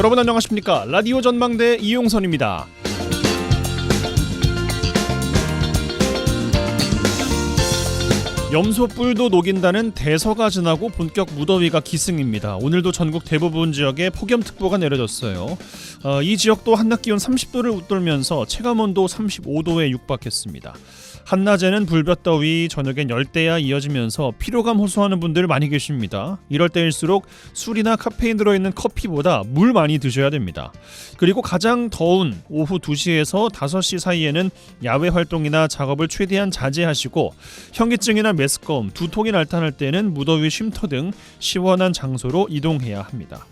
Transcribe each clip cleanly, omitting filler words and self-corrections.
여러분 안녕하십니까? 라디오 전망대 이용선입니다. 염소 뿔도 녹인다는 대서가 지나고 본격 무더위가 기승입니다. 오늘도 전국 대부분 지역에 폭염특보가 내려졌어요. 이 지역도 한낮 기온 30도를 웃돌면서 체감온도 35도에 육박했습니다. 한낮에는 불볕더위, 저녁엔 열대야 이어지면서 피로감 호소하는 분들 많이 계십니다. 이럴 때일수록 술이나 카페인 들어있는 커피보다 물 많이 드셔야 됩니다. 그리고 가장 더운 오후 2시에서 5시 사이에는 야외 활동이나 작업을 최대한 자제하시고 현기증이나 메스꺼움, 두통이 나타날 때는 무더위 쉼터 등 시원한 장소로 이동해야 합니다.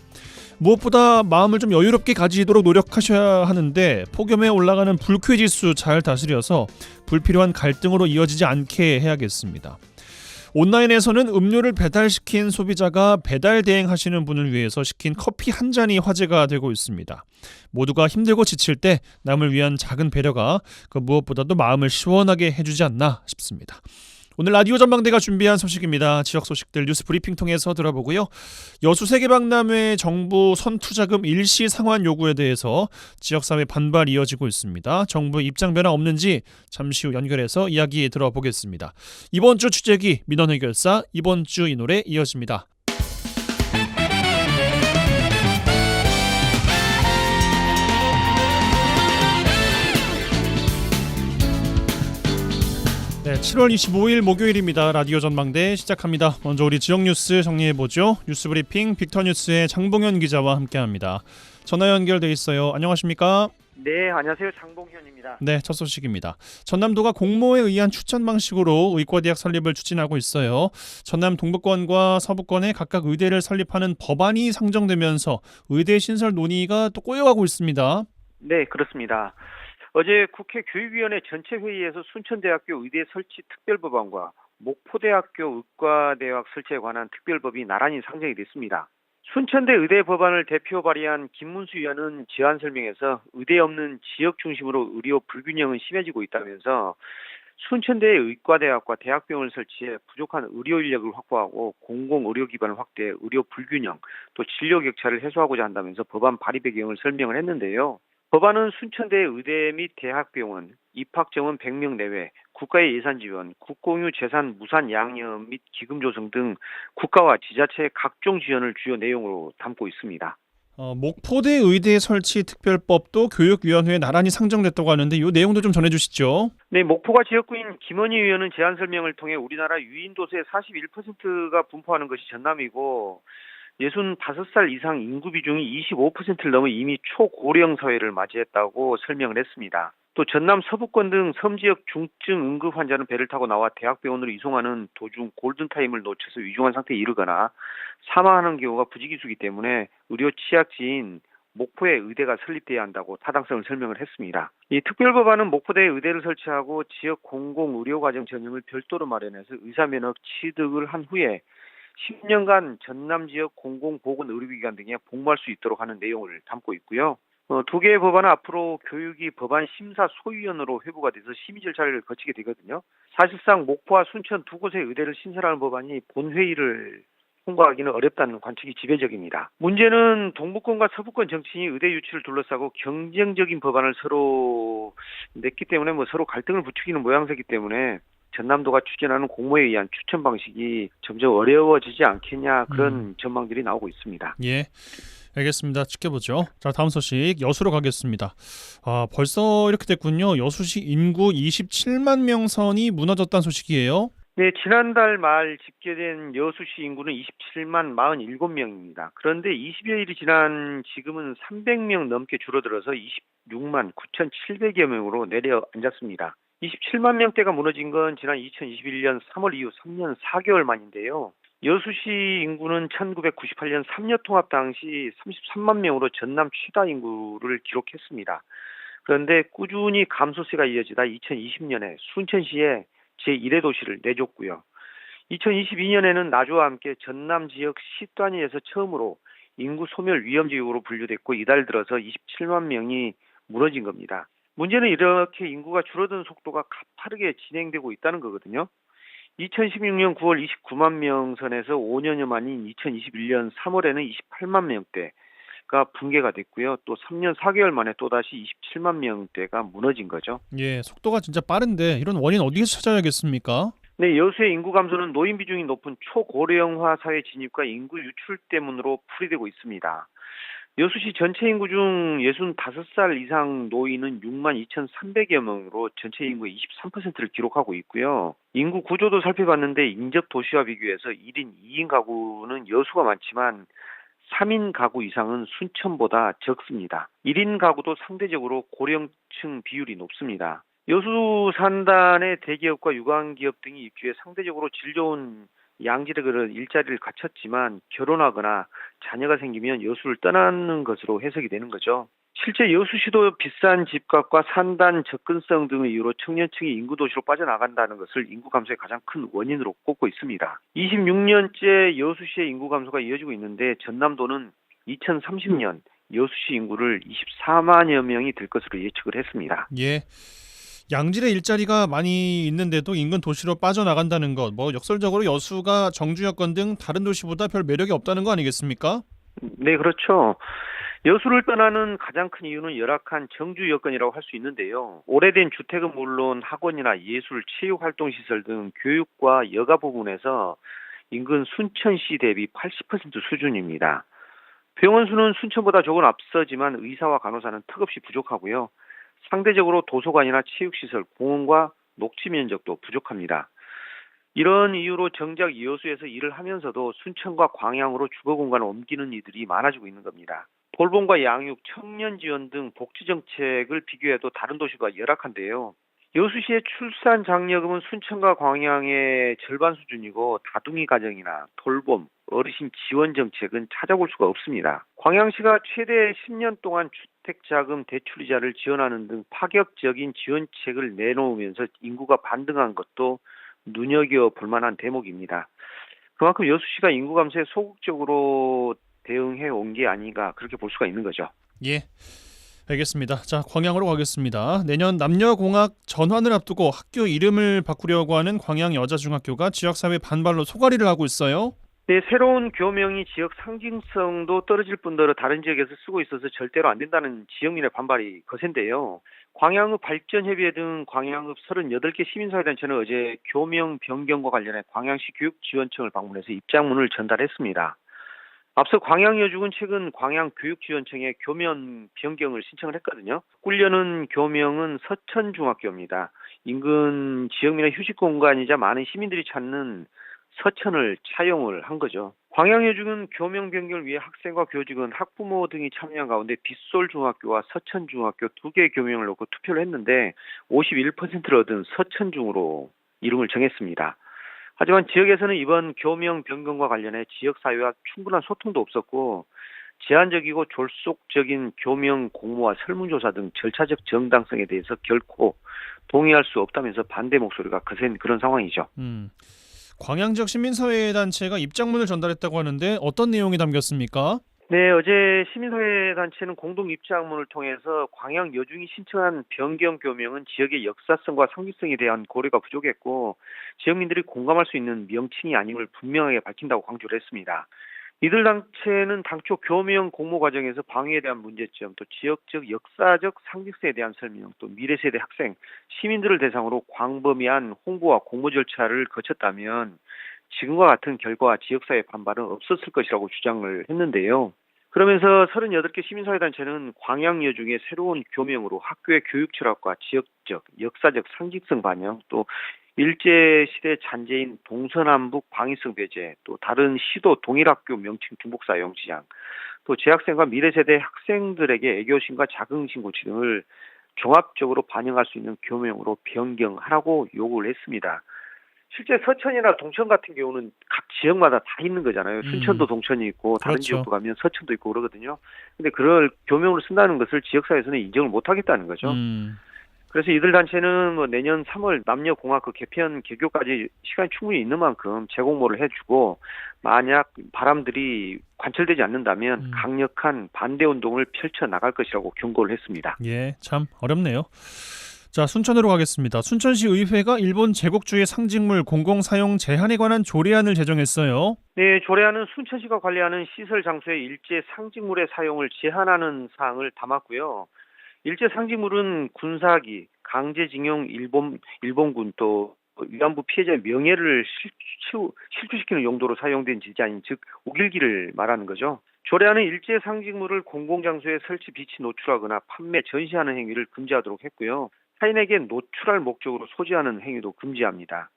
무엇보다 마음을 좀 여유롭게 가지도록 노력하셔야 하는데 폭염에 올라가는 불쾌지수 잘 다스려서 불필요한 갈등으로 이어지지 않게 해야겠습니다. 온라인에서는 음료를 배달시킨 소비자가 배달 대행하시는 분을 위해서 시킨 커피 한 잔이 화제가 되고 있습니다. 모두가 힘들고 지칠 때 남을 위한 작은 배려가 그 무엇보다도 마음을 시원하게 해주지 않나 싶습니다. 오늘 라디오 전망대가 준비한 소식입니다. 지역 소식들 뉴스 브리핑 통해서 들어보고요. 여수 세계박람회 정부 선투자금 일시 상환 요구에 대해서 지역사회 반발 이어지고 있습니다. 정부 입장 변화 없는지 잠시 후 연결해서 이야기 들어보겠습니다. 이번 주 주제기 민원 해결사, 이번 주 이 노래 이어집니다. 네, 7월 25일 목요일입니다. 라디오 전망대 시작합니다. 먼저 우리 지역 뉴스 정리해보죠. 뉴스 브리핑 빅터뉴스의 장봉현 기자와 함께합니다. 전화 연결돼 있어요. 안녕하십니까? 네, 안녕하세요. 장봉현입니다. 네, 첫 소식입니다. 전남도가 공모에 의한 추천 방식으로 의과대학 설립을 추진하고 있어요. 전남 동부권과 서부권에 각각 의대를 설립하는 법안이 상정되면서 의대 신설 논의가 또 꼬여가고 있습니다. 네, 그렇습니다. 어제 국회 교육위원회 전체 회의에서 순천대학교 의대 설치 특별법안과 목포대학교 의과대학 설치에 관한 특별법이 나란히 상정이 됐습니다. 순천대 의대 법안을 대표 발의한 김문수 의원은 지안 설명에서 의대 없는 지역 중심으로 의료 불균형은 심해지고 있다면서 순천대의 의과대학과 대학병원을 설치해 부족한 의료 인력을 확보하고 공공의료 기반을 확대해 의료 불균형 또 진료 격차를 해소하고자 한다면서 법안 발의 배경을 설명을 했는데요. 법안은 순천대 의대 및 대학병원, 입학 정원 100명 내외, 국가의 예산 지원, 국공유 재산 무산 양형 및 기금 조성 등 국가와 지자체의 각종 지원을 주요 내용으로 담고 있습니다. 목포대 의대 설치 특별법도 교육위원회에 나란히 상정됐다고 하는데 이 내용도 좀 전해주시죠. 네, 목포가 지역구인 김원희 의원은 제안 설명을 통해 우리나라 유인도세의 41%가 분포하는 것이 전남이고 65살 이상 인구 비중이 25%를 넘어 이미 초고령 사회를 맞이했다고 설명을 했습니다. 또 전남 서부권 등 섬지역 중증 응급 환자는 배를 타고 나와 대학병원으로 이송하는 도중 골든타임을 놓쳐서 위중한 상태에 이르거나 사망하는 경우가 부지기수이기 때문에 의료 취약지인 목포에 의대가 설립돼야 한다고 타당성을 설명을 했습니다. 이 특별법안은 목포대에 의대를 설치하고 지역 공공의료과정 전형을 별도로 마련해서 의사면허 취득을 한 후에 10년간 전남 지역 공공보건의료기관 등에 복무할 수 있도록 하는 내용을 담고 있고요. 두 개의 법안은 앞으로 교육이 법안 심사 소위원으로 회부가 돼서 심의 절차를 거치게 되거든요. 사실상 목포와 순천 두 곳의 의대를 신설하는 법안이 본회의를 통과하기는 어렵다는 관측이 지배적입니다. 문제는 동부권과 서부권 정치인이 의대 유치를 둘러싸고 경쟁적인 법안을 서로 냈기 때문에 서로 갈등을 부추기는 모양새이기 때문에 전남도가 추진하는 공모에 의한 추천 방식이 점점 어려워지지 않겠냐 그런 전망들이 나오고 있습니다. 예, 알겠습니다. 지켜보죠. 자, 다음 소식 여수로 가겠습니다. 벌써 이렇게 됐군요. 여수시 인구 27만 명 선이 무너졌다는 소식이에요. 네, 지난달 말 집계된 여수시 인구는 27만 47명입니다. 그런데 20여일이 지난 지금은 300명 넘게 줄어들어서 26만 9,700여 명으로 내려앉았습니다. 27만 명대가 무너진 건 지난 2021년 3월 이후 3년 4개월 만인데요. 여수시 인구는 1998년 3년 통합 당시 33만 명으로 전남 최다 인구를 기록했습니다. 그런데 꾸준히 감소세가 이어지다 2020년에 순천시에 제1의 도시를 내줬고요. 2022년에는 나주와 함께 전남 지역 시 단위에서 처음으로 인구 소멸 위험지역으로 분류됐고 이달 들어서 27만 명이 무너진 겁니다. 문제는 이렇게 인구가 줄어드는 속도가 가파르게 진행되고 있다는 거거든요. 2016년 9월 29만 명 선에서 5년여 만인 2021년 3월에는 28만 명대, 단체가 붕괴가 됐고요. 또 3년 4개월 만에 또다시 27만 명대가 무너진 거죠. 예, 속도가 진짜 빠른데 이런 원인 어디서 찾아야겠습니까? 네, 여수의 인구 감소는 노인 비중이 높은 초고령화 사회 진입과 인구 유출 때문으로 풀이되고 있습니다. 여수시 전체 인구 중 65살 이상 노인은 6만 2,300여 명으로 전체 인구의 23%를 기록하고 있고요. 인구 구조도 살펴봤는데 인접 도시와 비교해서 1인 2인 가구는 여수가 많지만 3인 가구 이상은 순천보다 적습니다. 1인 가구도 상대적으로 고령층 비율이 높습니다. 여수 산단의 대기업과 유관기업 등이 입주해 상대적으로 질 좋은 양질의 그런 일자리를 갖췄지만 결혼하거나 자녀가 생기면 여수를 떠나는 것으로 해석이 되는 거죠. 실제 여수시도 비싼 집값과 산단 접근성 등의 이유로 청년층이 인구 도시로 빠져나간다는 것을 인구 감소의 가장 큰 원인으로 꼽고 있습니다. 26년째 여수시의 인구 감소가 이어지고 있는데 전남도는 2030년 여수시 인구를 24만여 명이 될 것으로 예측을 했습니다. 예. 양질의 일자리가 많이 있는데도 인근 도시로 빠져나간다는 것, 역설적으로 여수가 정주 여건 등 다른 도시보다 별 매력이 없다는 거 아니겠습니까? 네, 그렇죠. 여수를 떠나는 가장 큰 이유는 열악한 정주 여건이라고 할 수 있는데요. 오래된 주택은 물론 학원이나 예술, 체육 활동 시설 등 교육과 여가 부분에서 인근 순천시 대비 80% 수준입니다. 병원 수는 순천보다 조금 앞서지만 의사와 간호사는 턱없이 부족하고요. 상대적으로 도서관이나 체육시설, 공원과 녹지 면적도 부족합니다. 이런 이유로 정작 여수에서 일을 하면서도 순천과 광양으로 주거 공간을 옮기는 이들이 많아지고 있는 겁니다. 돌봄과 양육, 청년 지원 등 복지 정책을 비교해도 다른 도시가 열악한데요. 여수시의 출산 장려금은 순천과 광양의 절반 수준이고 다둥이 가정이나 돌봄, 어르신 지원 정책은 찾아볼 수가 없습니다. 광양시가 최대 10년 동안 주택자금 대출이자를 지원하는 등 파격적인 지원책을 내놓으면서 인구가 반등한 것도 눈여겨볼 만한 대목입니다. 그만큼 여수시가 인구 감소에 소극적으로 대응해 온 게 아닌가 그렇게 볼 수가 있는 거죠. 예. 알겠습니다. 자, 광양으로 가겠습니다. 내년 남녀공학 전환을 앞두고 학교 이름을 바꾸려고 하는 광양 여자중학교가 지역사회 반발로 소가리를 하고 있어요. 네, 새로운 교명이 지역 상징성도 떨어질 뿐더러 다른 지역에서 쓰고 있어서 절대로 안 된다는 지역민의 반발이 거센데요. 광양읍 발전협의회 등 광양읍 38개 시민사회단체는 어제 교명 변경과 관련해 광양시 교육지원청을 방문해서 입장문을 전달했습니다. 앞서 광양여중은 최근 광양교육지원청에 교명 변경을 신청을 했거든요. 꿀려는 교명은 서천중학교입니다. 인근 지역민의 휴식 공간이자 많은 시민들이 찾는 서천을 차용을 한 거죠. 광양여중은 교명 변경을 위해 학생과 교직원, 학부모 등이 참여한 가운데 빗솔중학교와 서천중학교 두 개의 교명을 놓고 투표를 했는데 51%를 얻은 서천중으로 이름을 정했습니다. 하지만 지역에서는 이번 교명 변경과 관련해 지역사회와 충분한 소통도 없었고 제한적이고 졸속적인 교명 공모와 설문조사 등 절차적 정당성에 대해서 결코 동의할 수 없다면서 반대 목소리가 거센 그런 상황이죠. 광양 지역 시민사회단체가 입장문을 전달했다고 하는데 어떤 내용이 담겼습니까? 네, 어제 시민사회단체는 공동 입장문을 통해서 광양 여중이 신청한 변경 교명은 지역의 역사성과 상징성에 대한 고려가 부족했고 지역민들이 공감할 수 있는 명칭이 아님을 분명하게 밝힌다고 강조를 했습니다. 이들 단체는 당초 교명 공모 과정에서 방위에 대한 문제점, 또 지역적 역사적 상징성에 대한 설명, 또 미래세대 학생, 시민들을 대상으로 광범위한 홍보와 공모 절차를 거쳤다면 지금과 같은 결과와 지역사회 반발은 없었을 것이라고 주장을 했는데요. 그러면서 38개 시민사회단체는 광양여중의 새로운 교명으로 학교의 교육 철학과 지역적, 역사적 상징성 반영, 또 일제시대 잔재인 동서남북 방위성 배제, 또 다른 시도 동일학교 명칭 중복사용 지향, 또 재학생과 미래세대 학생들에게 애교심과 자긍심 고취 등을 종합적으로 반영할 수 있는 교명으로 변경하라고 요구를 했습니다. 실제 서천이나 동천 같은 경우는 각 지역마다 다 있는 거잖아요. 순천도 동천이 있고 다른 그렇죠. 지역도 가면 서천도 있고 그러거든요. 근데 그걸 교명으로 쓴다는 것을 지역사회에서는 인정을 못 하겠다는 거죠. 그래서 이들 단체는 내년 3월 남녀공학 개편 개교까지 시간이 충분히 있는 만큼 재공모를 해주고 만약 바람들이 관철되지 않는다면 강력한 반대 운동을 펼쳐 나갈 것이라고 경고를 했습니다. 예, 참 어렵네요. 자, 순천으로 가겠습니다. 순천시 의회가 일본 제국주의 상징물 공공사용 제한에 관한 조례안을 제정했어요. 네, 조례안은 순천시가 관리하는 시설 장소의 일제 상징물의 사용을 제한하는 사항을 담았고요. 일제 상징물은 군사기, 강제징용 일본군 또 위안부 피해자의 명예를 실추시키는 용도로 사용된 디자인, 즉 우길기를 말하는 거죠. 조례안은 일제 상징물을 공공장소에 설치, 비치, 노출하거나 판매, 전시하는 행위를 금지하도록 했고요. 타인에게 노출할 목적으로 소지하는 행위도 금지합니다.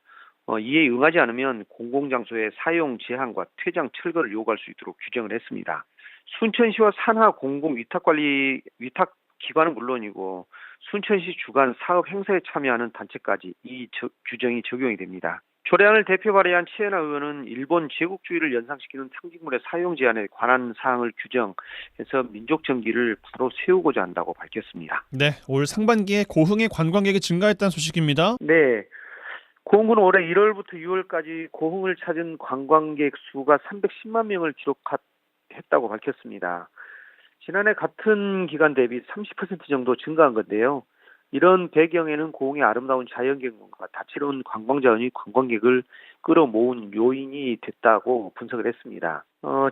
이에 응하지 않으면 공공장소의 사용 제한과 퇴장, 철거를 요구할 수 있도록 규정을 했습니다. 순천시와 산하 공공위탁관리 위탁기관은 물론이고 순천시 주관 사업 행사에 참여하는 단체까지 이 규정이 적용이 됩니다. 조례안을 대표 발의한 최연아 의원은 일본 제국주의를 연상시키는 상징물의 사용 제한에 관한 사항을 규정해서 민족 정기를 바로 세우고자 한다고 밝혔습니다. 네, 올 상반기에 고흥의 관광객이 증가했다는 소식입니다. 네. 고흥군은 올해 1월부터 6월까지 고흥을 찾은 관광객 수가 310만 명을 기록했다고 밝혔습니다. 지난해 같은 기간 대비 30% 정도 증가한 건데요. 이런 배경에는 고흥의 아름다운 자연경관과 다채로운 관광자원이 관광객을 끌어모은 요인이 됐다고 분석을 했습니다.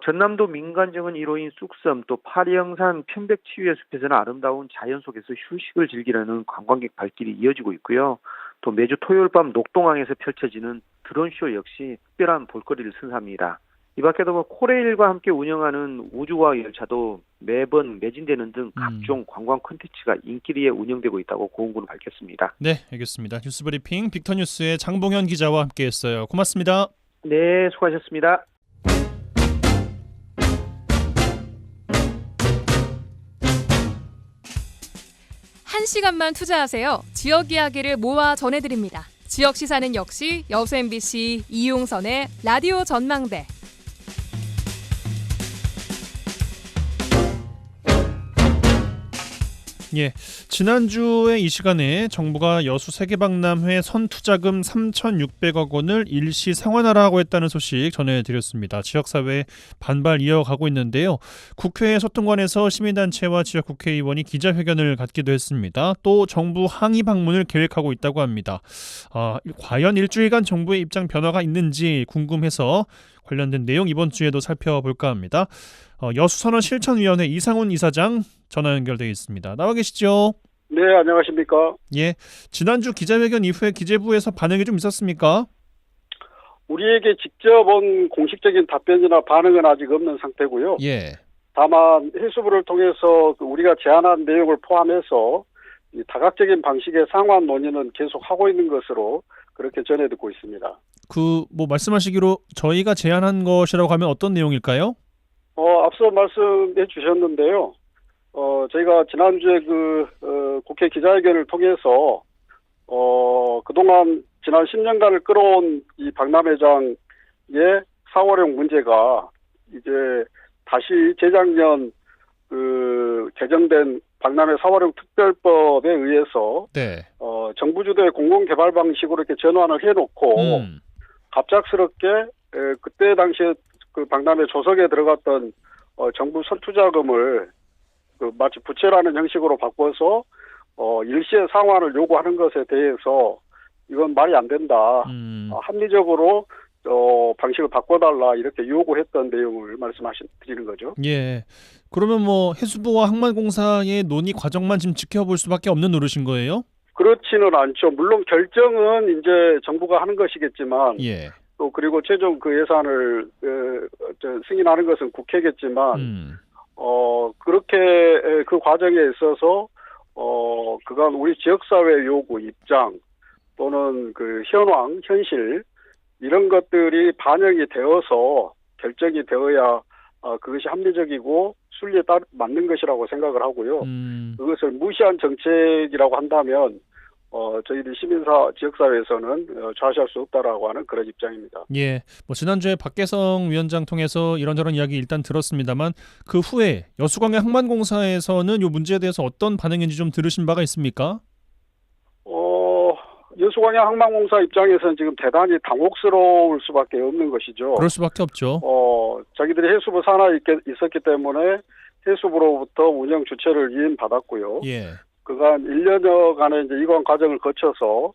전남도 민간정원 1호인 쑥섬 또 파리영산 편백치유의 숲에서는 아름다운 자연 속에서 휴식을 즐기려는 관광객 발길이 이어지고 있고요. 또 매주 토요일 밤 녹동항에서 펼쳐지는 드론쇼 역시 특별한 볼거리를 선사합니다. 이 밖에도 코레일과 함께 운영하는 우주과학 열차도 매번 매진되는 등 각종 관광 콘텐츠가 인기리에 운영되고 있다고 고흥군은 밝혔습니다. 네, 알겠습니다. 뉴스브리핑 빅터뉴스의 장봉현 기자와 함께했어요. 고맙습니다. 네, 수고하셨습니다. 한 시간만 투자하세요. 지역 이야기를 모아 전해드립니다. 지역 시사는 역시 여수 MBC 이용선의 라디오 전망대. 예, 지난주에 이 시간에 정부가 여수 세계박람회 선투자금 3,600억 원을 일시 상환하라고 했다는 소식 전해드렸습니다. 지역사회에 반발 이어가고 있는데요. 국회 소통관에서 시민단체와 지역 국회의원이 기자회견을 갖기도 했습니다. 또 정부 항의 방문을 계획하고 있다고 합니다. 과연 일주일간 정부의 입장 변화가 있는지 궁금해서 관련된 내용 이번 주에도 살펴볼까 합니다. 여수선언 실천위원회 이상훈 이사장 전화 연결되어 있습니다. 나와 계시죠? 네, 안녕하십니까? 예, 지난주 기자회견 이후에 기재부에서 반응이 좀 있었습니까? 우리에게 직접 온 공식적인 답변이나 반응은 아직 없는 상태고요. 예. 다만 해수부를 통해서 우리가 제안한 내용을 포함해서 이 다각적인 방식의 상환 논의는 계속 하고 있는 것으로 그렇게 전해 듣고 있습니다. 말씀하시기로 저희가 제안한 것이라고 하면 어떤 내용일까요? 앞서 말씀해 주셨는데요. 저희가 지난주에 국회 기자회견을 통해서 그동안 지난 10년간을 끌어온 이 박람회장의 사활용 문제가 이제 다시 재작년 개정된 박람회 사활용 특별법에 의해서 네. 정부 주도의 공공개발 방식으로 이렇게 전환을 해놓고 갑작스럽게 그때 당시에 그 박람회 조석에 들어갔던 정부 선투자금을 마치 부채라는 형식으로 바꿔서 일시에 상환을 요구하는 것에 대해서 이건 말이 안 된다. 합리적으로 방식을 바꿔달라 이렇게 요구했던 내용을 드리는 거죠. 예. 그러면 해수부와 항만공사의 논의 과정만 지금 지켜볼 수밖에 없는 노릇인 거예요? 그렇지는 않죠. 물론 결정은 이제 정부가 하는 것이겠지만, 예. 또 그리고 최종 그 예산을 승인하는 것은 국회겠지만, 그렇게 그 과정에 있어서 그간 우리 지역사회 요구, 입장 또는 그 현실 이런 것들이 반영이 되어서 결정이 되어야 그것이 합리적이고 순리에 맞는 것이라고 생각을 하고요. 그것을 무시한 정책이라고 한다면 저희들 시민사 지역사회에서는 좌시할 수 없다라고 하는 그런 입장입니다. 예, 지난주에 박계성 위원장 통해서 이런저런 이야기 일단 들었습니다만 그 후에 여수광해 항만공사에서는 이 문제에 대해서 어떤 반응인지 좀 들으신 바가 있습니까? 여수광해 항만공사 입장에서는 지금 대단히 당혹스러울 수밖에 없는 것이죠. 그럴 수밖에 없죠. 자기들이 해수부 산하에 있었기 때문에 해수부로부터 운영 주체를 위임받았고요. 예. 그간 1년여간의 이제 이관 과정을 거쳐서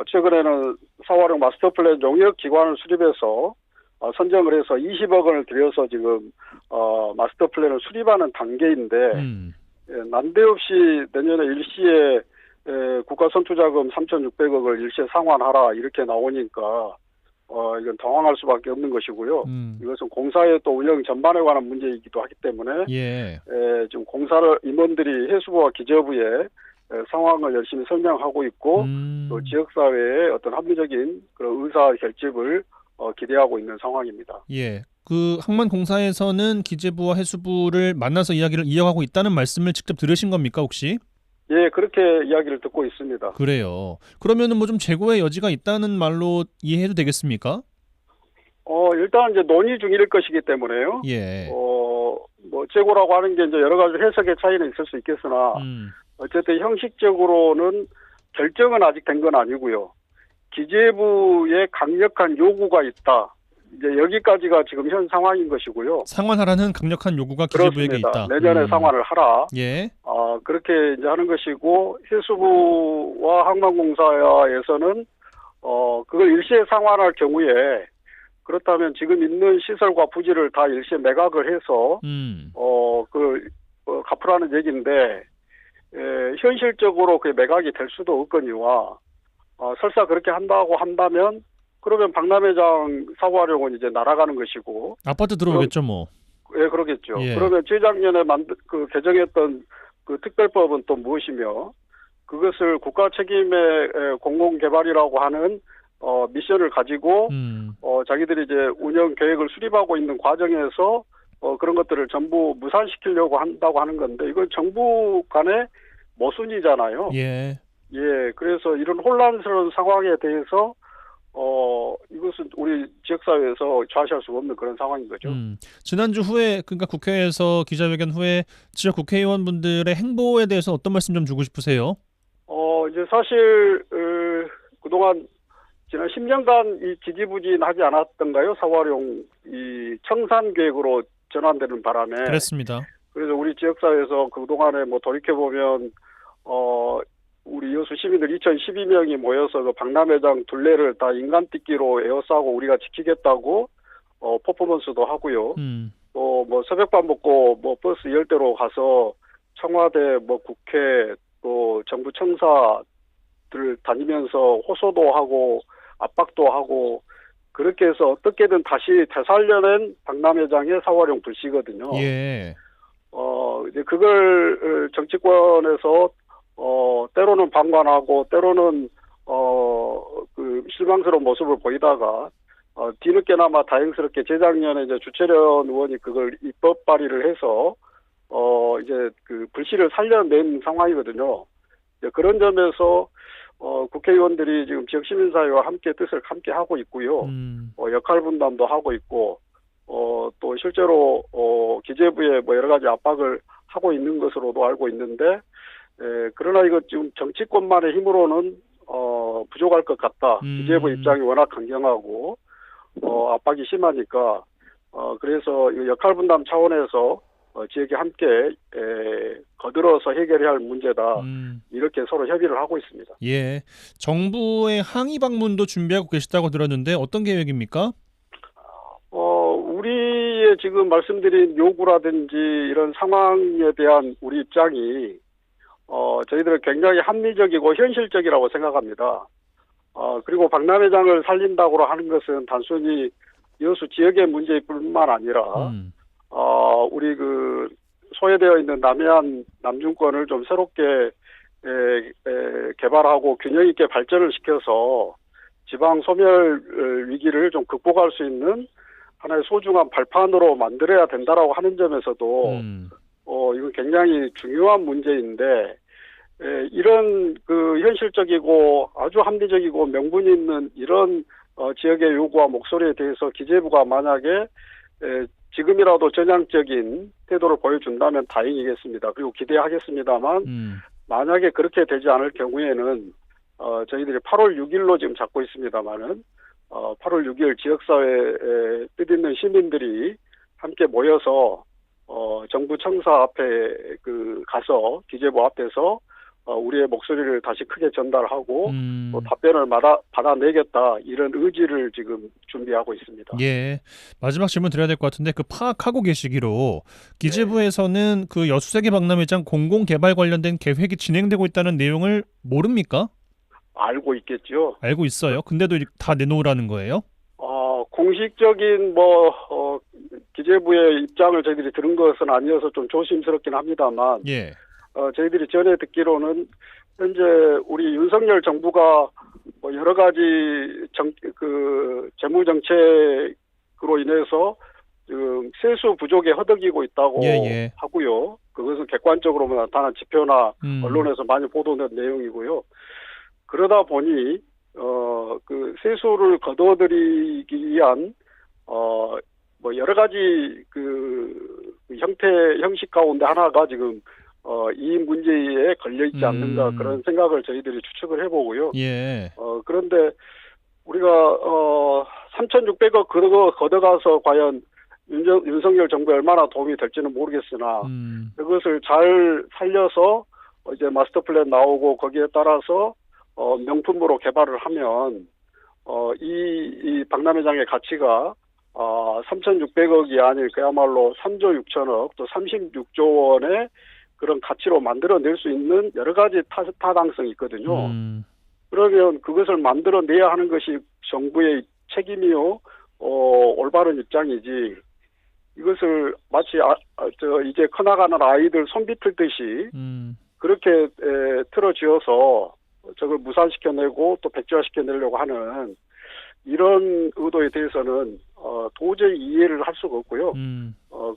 최근에는 사활용 마스터 플랜 용역 기관을 수립해서 선정을 해서 20억 원을 들여서 지금 마스터 플랜을 수립하는 단계인데 예, 난데없이 내년에 일시에 국가선투자금 3,600억을 일시에 상환하라 이렇게 나오니까 이건 당황할 수밖에 없는 것이고요. 이것은 공사의 또 운영 전반에 관한 문제이기도 하기 때문에 예. 지금 공사를 임원들이 해수부와 기재부에 상황을 열심히 설명하고 있고 또 지역사회의 어떤 합리적인 그런 의사 결집을 기대하고 있는 상황입니다. 예. 그 항만공사에서는 기재부와 해수부를 만나서 이야기를 이어가고 있다는 말씀을 직접 들으신 겁니까 혹시? 예, 그렇게 이야기를 듣고 있습니다. 그래요. 그러면은 뭐 좀 재고의 여지가 있다는 말로 이해해도 되겠습니까? 일단 이제 논의 중일 것이기 때문에요. 예. 뭐 재고라고 하는 게 이제 여러 가지 해석의 차이는 있을 수 있겠으나 어쨌든 형식적으로는 결정은 아직 된 건 아니고요. 기재부에 강력한 요구가 있다. 이제 여기까지가 지금 현 상황인 것이고요. 상환하라는 강력한 요구가 기재부에게 그렇습니다. 있다. 내년에 상환을 하라. 예. 그렇게 이제 하는 것이고 해수부와 항만공사에서는 그걸 일시에 상환할 경우에 그렇다면 지금 있는 시설과 부지를 다 일시에 매각을 해서 그걸 갚으라는 얘기인데 현실적으로 그 매각이 될 수도 없거니와 설사 그렇게 한다고 한다면 그러면 박람회장 사고활용은 이제 날아가는 것이고 아파트 들어오겠죠 뭐. 예, 그러겠죠. 예. 그러면 재작년에 개정했던 그 특별법은 또 무엇이며 그것을 국가 책임의 공공개발이라고 하는 미션을 가지고 자기들이 이제 운영 계획을 수립하고 있는 과정에서 그런 것들을 전부 무산시키려고 한다고 하는 건데 이건 정부 간의 모순이잖아요. 예. 예, 그래서 이런 혼란스러운 상황에 대해서 이것은 우리 지역사회에서 좌시할 수 없는 그런 상황인 거죠. 지난주 후에 그러니까 국회에서 기자회견 후에 지역 국회의원분들의 행보에 대해서 어떤 말씀 좀 주고 싶으세요? 이제 사실 그동안 지난 10년간 이 지지부진하지 않았던가요? 사활용 이 청산 계획으로 전환되는 바람에 그렇습니다. 그래서 우리 지역사회에서 그동안에 뭐 돌이켜 보면 우리 여수 시민들 2,012명이 모여서 그 박람회장 둘레를 다 인간띠끼로 에워싸고 우리가 지키겠다고 퍼포먼스도 하고요. 또 뭐 새벽밥 먹고 뭐 버스 10대로 가서 청와대 뭐 국회 또 정부 청사들 다니면서 호소도 하고 압박도 하고 그렇게 해서 어떻게든 다시 되살려낸 박람회장의 사활용 불씨거든요. 예. 이제 그걸 정치권에서 때로는 방관하고 때로는 그 실망스러운 모습을 보이다가 뒤늦게나마 다행스럽게 재작년에 이제 주철현 의원이 그걸 입법 발의를 해서 이제 그 불씨를 살려낸 상황이거든요. 이제 그런 점에서 국회의원들이 지금 지역 시민사회와 함께 뜻을 함께 하고 있고요. 역할 분담도 하고 있고 또 실제로 기재부에 뭐 여러 가지 압박을 하고 있는 것으로도 알고 있는데 그러나 이거 지금 정치권만의 힘으로는 부족할 것 같다. 기재부 입장이 워낙 강경하고 압박이 심하니까 그래서 이 역할 분담 차원에서 지역이 함께 거들어서 해결해야 할 문제다. 이렇게 서로 협의를 하고 있습니다. 예. 정부의 항의 방문도 준비하고 계시다고 들었는데 어떤 계획입니까? 우리의 지금 말씀드린 요구라든지 이런 상황에 대한 우리 입장이 저희들은 굉장히 합리적이고 현실적이라고 생각합니다. 그리고 박람회장을 살린다고 하는 것은 단순히 여수 지역의 문제일 뿐만 아니라 우리 그 소외되어 있는 남해안 남중권을 좀 새롭게 개발하고 균형 있게 발전을 시켜서 지방 소멸 위기를 좀 극복할 수 있는 하나의 소중한 발판으로 만들어야 된다라고 하는 점에서도 이건 굉장히 중요한 문제인데 이런 그 현실적이고 아주 합리적이고 명분이 있는 이런 지역의 요구와 목소리에 대해서 기재부가 만약에 지금이라도 전향적인 태도를 보여준다면 다행이겠습니다. 그리고 기대하겠습니다만 만약에 그렇게 되지 않을 경우에는 저희들이 8월 6일로 지금 잡고 있습니다만은 8월 6일 지역사회에 뜻있는 시민들이 함께 모여서 정부 청사 앞에 가서 기재부 앞에서 우리의 목소리를 다시 크게 전달하고 또 음. 답변을 받아내겠다 이런 의지를 지금 준비하고 있습니다. 예. 마지막 질문 드려야 될 것 같은데 그 파악하고 계시기로 기재부에서는 그 여수세계 박람회장 공공개발 관련된 계획이 진행되고 있다는 내용을 모릅니까? 알고 있겠죠. 알고 있어요. 근데도 다 내놓으라는 거예요? 공식적인 기재부의 입장을 저희들이 들은 것은 아니어서 좀 조심스럽긴 합니다만 예. 저희들이 전에 듣기로는 현재 우리 윤석열 정부가 여러 가지 재무 정책으로 인해서 지금 세수 부족에 허덕이고 있다고 예. 하고요. 그것은 객관적으로 나타난 지표나 음. 언론에서 많이 보도된 내용이고요. 그러다 보니 그 세수를 거둬들이기 위한 여러 가지 그 형식 가운데 하나가 지금 이 문제에 걸려 있지 않는가 그런 생각을 저희들이 추측을 해보고요. 예. 그런데 우리가 3,600억 걷어가서 과연 윤석열 정부에 얼마나 도움이 될지는 모르겠으나 그것을 잘 살려서 이제 마스터 플랜 나오고 거기에 따라서 명품으로 개발을 하면 이 박람회장의 가치가 3,600억이 아닌 그야말로 3조 6천억 또 36조 원의 그런 가치로 만들어낼 수 있는 여러 가지 타당성이 있거든요. 그러면 그것을 만들어내야 하는 것이 정부의 책임이요, 올바른 입장이지. 이것을 마치 이제 커나가는 아이들 손 비틀듯이 그렇게 틀어쥐어서 저걸 무산시켜내고 또 백지화시켜내려고 하는 이런 의도에 대해서는 도저히 이해를 할 수가 없고요.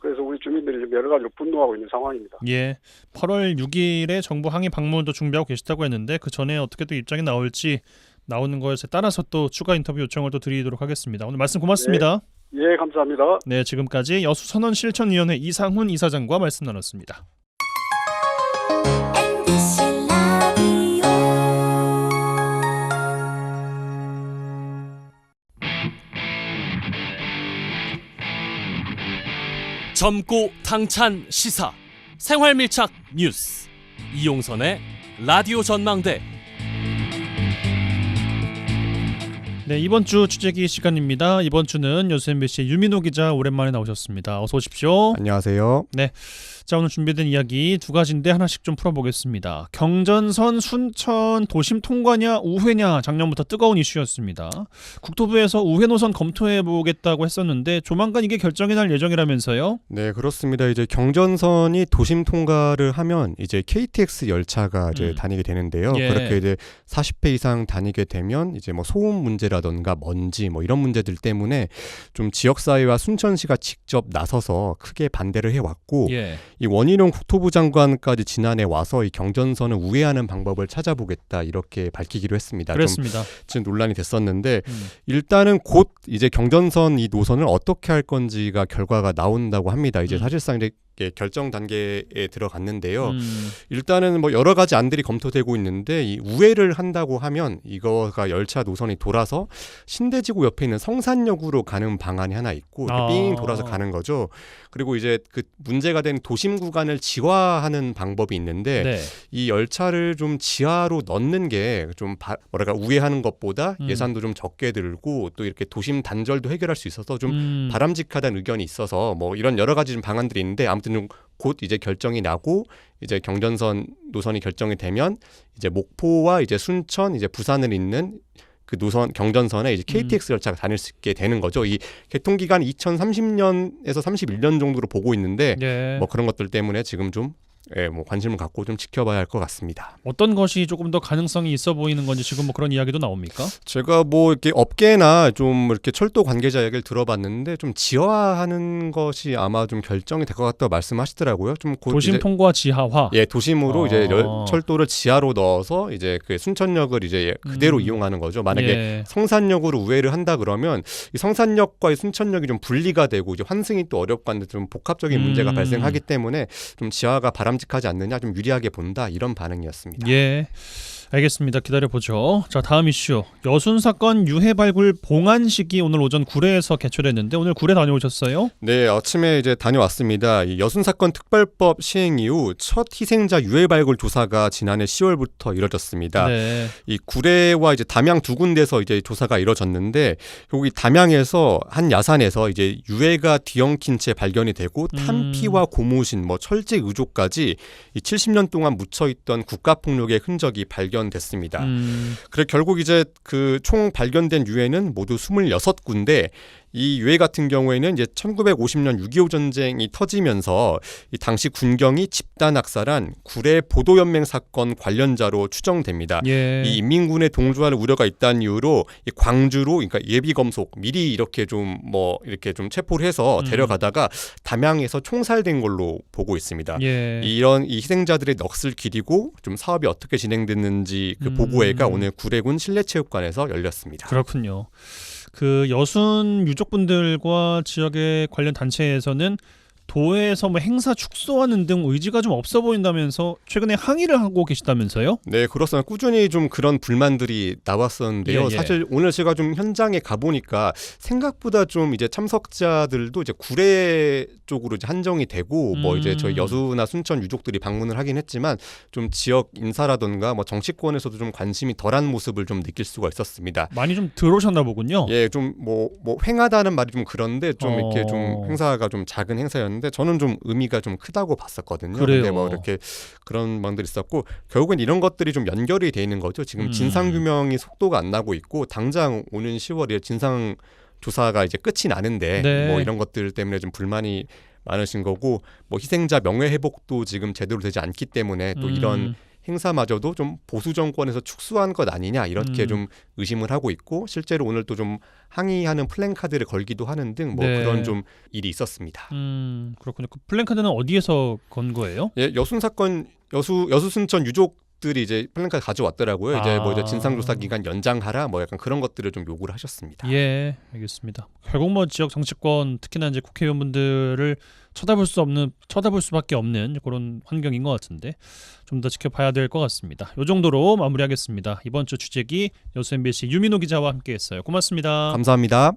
그래서 우리 주민들이 지금 여러 가지로 분노하고 있는 상황입니다. 예. 8월 6일에 정부 항의 방문도 준비하고 계시다고 했는데 그 전에 어떻게 또 입장이 나올지 나오는 것에 따라서 또 추가 인터뷰 요청을 또 드리도록 하겠습니다. 오늘 말씀 고맙습니다. 예, 감사합니다. 네, 지금까지 여수선언실천위원회 이상훈 이사장과 말씀 나눴습니다. 젊고 당찬 시사 생활밀착 뉴스 이용선의 라디오 전망대. 네, 이번 주 주제기 시간입니다. 이번 주는 여수 MBC의 유민호 기자 오랜만에 나오셨습니다. 어서 오십시오. 안녕하세요. 네, 자 오늘 준비된 이야기 두 가지인데 하나씩 좀 풀어보겠습니다. 경전선 순천 도심 통과냐 우회냐 작년부터 뜨거운 이슈였습니다. 국토부에서 우회 노선 검토해보겠다고 했었는데 조만간 이게 결정이 날 예정이라면서요? 네, 그렇습니다. 이제 경전선이 도심 통과를 하면 이제 KTX 열차가 이제 다니게 되는데요. 예. 그렇게 이제 40회 이상 다니게 되면 이제 뭐 소음 문제라던가 먼지 뭐 이런 문제들 때문에 좀 지역사회와 순천시가 직접 나서서 크게 반대를 해왔고 예. 이 원희룡 국토부 장관까지 지난해 와서 이 경전선을 우회하는 방법을 찾아보겠다 이렇게 밝히기로 했습니다. 그렇습니다. 좀 논란이 됐었는데 일단은 곧 이제 경전선 이 노선을 어떻게 할 건지가 결과가 나온다고 합니다. 이제 사실상 이제 결정 단계에 들어갔는데요. 일단은 뭐 여러 가지 안들이 검토되고 있는데 이 우회를 한다고 하면 이거가 열차 노선이 돌아서 신대지구 옆에 있는 성산역으로 가는 방안이 하나 있고 이렇게 삥 돌아서 가는 거죠. 그리고 이제 그 문제가 된 도심 구간을 지화하는 방법이 있는데 네. 이 열차를 좀 지하로 넣는 게 좀 뭐랄까 우회하는 것보다 예산도 좀 적게 들고 또 이렇게 도심 단절도 해결할 수 있어서 좀 바람직하다는 의견이 있어서 뭐 이런 여러 가지 좀 방안들이 있는데 아무튼 좀 곧 이제 결정이 나고 이제 경전선 노선이 결정이 되면 이제 목포와 이제 순천 이제 부산을 잇는 그 노선 경전선에 이제 KTX 열차가 다닐 수 있게 되는 거죠. 이 개통 기간 2030년에서 31년 정도로 보고 있는데 예. 뭐 그런 것들 때문에 지금 좀 뭐 관심을 갖고 좀 지켜봐야 할 것 같습니다. 어떤 것이 조금 더 가능성이 있어 보이는 건지 지금 뭐 그런 이야기도 나옵니까? 제가 뭐 이렇게 업계나 좀 이렇게 철도 관계자 얘기를 들어봤는데 좀 지하화하는 것이 아마 좀 결정이 될 것 같다고 말씀하시더라고요. 좀 곧 도심 이제 통과 지하화. 예, 도심으로 이제 철도를 지하로 넣어서 이제 그 순천역을 이제 그대로 이용하는 거죠. 만약에 예. 성산역으로 우회를 한다 그러면 이 성산역과 이 순천역이 좀 분리가 되고 이제 환승이 또 어렵고 한데 좀 복합적인 문제가 발생하기 때문에 좀 지하가 바람직하지 않느냐, 좀 유리하게 본다 이런 반응이었습니다. 예. 알겠습니다. 기다려보죠. 자, 다음 이슈. 여순 사건 유해 발굴 봉안식이 오늘 오전 구례에서 개최됐는데 오늘 구례 다녀오셨어요? 네, 아침에 이제 다녀왔습니다. 이 여순 사건 특별법 시행 이후 첫 희생자 유해 발굴 조사가 지난해 10월부터 이뤄졌습니다. 네. 이 구례와 이제 담양 두 군데서 이제 조사가 이뤄졌는데 여기 담양에서 한 야산에서 이제 유해가 뒤엉킨 채 발견이 되고 탄피와 고무신, 뭐 철제 의족까지 이 70년 동안 묻혀 있던 국가폭력의 흔적이 발견됐습니다. 그래 결국 이제 그 총 발견된 유해는 모두 26군데 이 유해 같은 경우에는 이제 1950년 6.25 전쟁이 터지면서 이 당시 군경이 집단 학살한 구례 보도연맹 사건 관련자로 추정됩니다. 예. 이 인민군에 동조할 우려가 있다는 이유로 이 광주로 그러니까 예비 검속 미리 이렇게 좀 이렇게 좀 체포를 해서 데려가다가 담양에서 총살된 걸로 보고 있습니다. 예. 이런 이 희생자들의 넋을 기리고 좀 사업이 어떻게 진행됐는지 그 보고회가 오늘 구례군 실내체육관에서 열렸습니다. 그렇군요. 그 여순 유족분들과 지역의 관련 단체에서는 도에서 뭐 행사 축소하는 등 의지가 좀 없어 보인다면서 최근에 항의를 하고 계시다면서요? 네, 그렇습니다. 꾸준히 좀 그런 불만들이 나왔었는데요. 예, 예. 사실 오늘 제가 좀 현장에 가보니까 생각보다 좀 이제 참석자들도 이제 구례 쪽으로 이제 한정이 되고 뭐 이제 저희 여수나 순천 유족들이 방문을 하긴 했지만 좀 지역 인사라던가 뭐 정치권에서도 좀 관심이 덜한 모습을 좀 느낄 수가 있었습니다. 많이 좀 들어오셨나 보군요. 예, 좀 뭐 횡하다는 말이 좀 그런데 좀 이렇게 좀 행사가 좀 작은 행사였는데 저는 좀 의미가 좀 크다고 봤었거든요. 그래요. 근데 뭐 이렇게 그런 방들이 있었고 결국엔 이런 것들이 좀 연결이 돼 있는 거죠. 지금 진상 규명이 속도가 안 나고 있고 당장 오는 10월에 진상 조사가 이제 끝이 나는데 네. 뭐 이런 것들 때문에 좀 불만이 많으신 거고 뭐 희생자 명예 회복도 지금 제대로 되지 않기 때문에 또 이런 행사마저도 좀 보수 정권에서 축소한 것 아니냐 이렇게 좀 의심을 하고 있고 실제로 오늘 또 좀 항의하는 플랜카드를 걸기도 하는 등 뭐 네. 그런 좀 일이 있었습니다. 그렇군요. 그 플랜카드는 어디에서 건 거예요? 예, 여순 사건 여수 순천 유족들이 이제 플랜카드 가져왔더라고요. 이제 뭐 이제 진상조사 기간 연장하라 뭐 약간 그런 것들을 좀 요구를 하셨습니다. 예, 알겠습니다. 결국 뭐 지역 정치권 특히나 이제 국회의원분들을 쳐다볼 수밖에 없는 그런 환경인 것 같은데 좀 더 지켜봐야 될 것 같습니다. 이 정도로 마무리하겠습니다. 이번 주 주제기 여수 MBC 유민호 기자와 함께했어요. 고맙습니다. 감사합니다.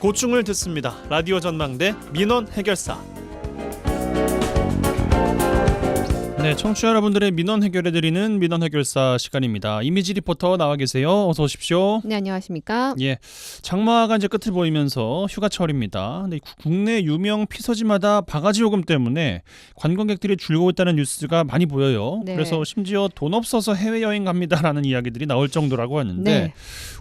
고충을 듣습니다. 라디오 전망대 민원 해결사. 네, 청취자 여러분들의 민원 해결해드리는 민원 해결사 시간입니다. 이미지 리포터 나와 계세요. 어서 오십시오. 네, 안녕하십니까? 예, 장마가 이제 끝을 보이면서 휴가철입니다. 근데 국내 유명 피서지마다 바가지 요금 때문에 관광객들이 줄고 있다는 뉴스가 많이 보여요. 네. 그래서 심지어 돈 없어서 해외여행 갑니다라는 이야기들이 나올 정도라고 하는데 네.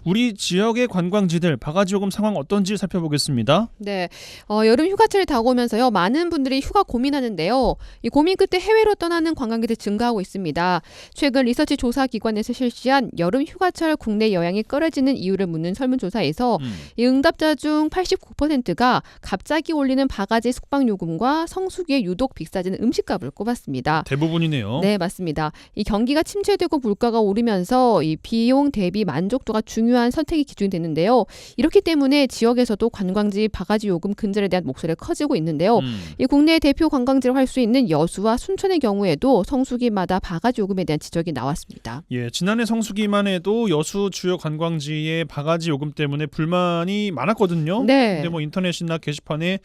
우리 지역의 관광지들 바가지 요금 상황 어떤지 살펴보겠습니다. 네, 여름 휴가철이 다가오면서요, 많은 분들이 휴가 고민하는데요. 이 고민 끝에 해외로 떠나는 관광객들 증가하고 있습니다. 최근 리서치 조사 기관에서 실시한 여름 휴가철 국내 여행이 꺼려지는 이유를 묻는 설문조사에서 이 응답자 중 89%가 갑자기 올리는 바가지 숙박 요금과 성수기에 유독 비싸지는 음식값을 꼽았습니다. 대부분이네요. 네, 맞습니다. 이 경기가 침체되고 물가가 오르면서 이 비용 대비 만족도가 중요한 선택의 기준이 되는데요. 이렇기 때문에 지역에서도 관광지 바가지 요금 근절에 대한 목소리가 커지고 있는데요. 이 국내 대표 관광지를 할 수 있는 여수와 순천의 경우에도 성수기마다 바가지 요금에 대한 지적이 나왔습니다. 예, 지난해 성수기만 해도 여수 주요 관광지의 바가지 요금 때문에 불만이 많았거든요. 네. 근데 뭐 인터넷이나 게시판에